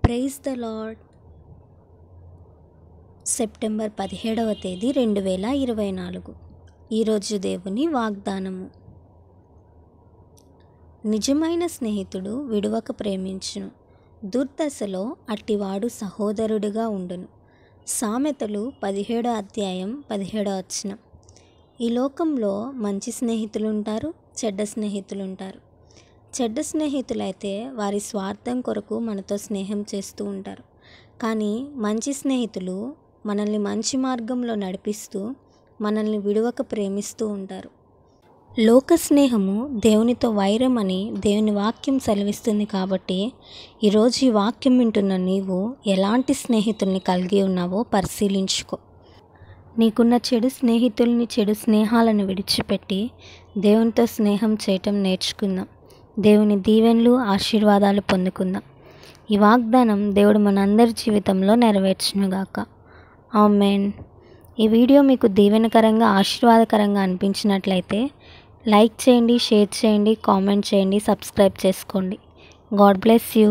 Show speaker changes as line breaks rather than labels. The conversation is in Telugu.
Praise the lord. సెప్టెంబర్ 17వ తేదీ 2024. ఈరోజు దేవుని వాగ్దానము. నిజమైన స్నేహితుడు విడువక ప్రేమించును, దుర్దశలో అట్టివాడు సహోదరుడిగా ఉండును. సామెతలు 17వ అధ్యాయం 17వ వచనం. ఈ లోకంలో మంచి స్నేహితులుంటారు, చెడ్డ స్నేహితులుంటారు. చెడ్డ స్నేహితులైతే వారి స్వార్థం కొరకు మనతో స్నేహం చేస్తూ ఉంటారు. కానీ మంచి స్నేహితులు మనల్ని మంచి మార్గంలో నడిపిస్తూ మనల్ని విడువక ప్రేమిస్తూ ఉంటారు. లోక స్నేహము దేవునితో వైరం అని దేవుని వాక్యం సెలవిస్తుంది. కాబట్టి ఈరోజు ఈ వాక్యం వింటున్న నీవు ఎలాంటి స్నేహితుల్ని కలిగి ఉన్నావో పరిశీలించుకో. నీకున్న చెడు స్నేహితుల్ని, చెడు స్నేహాలను విడిచిపెట్టి దేవునితో స్నేహం చేయటం నేర్చుకుందాం. దేవుని దీవెనలు, ఆశీర్వాదాలు పొందుకుందాం. ఈ వాగ్దానం దేవుడు మనందరి జీవితంలో నెరవేర్చునుగాక. ఆమేన్. ఈ వీడియో మీకు దీవెనకరంగా, ఆశీర్వాదకరంగా అనిపించినట్లయితే లైక్ చేయండి, షేర్ చేయండి, కామెంట్ చేయండి, సబ్స్క్రైబ్ చేసుకోండి. God bless you.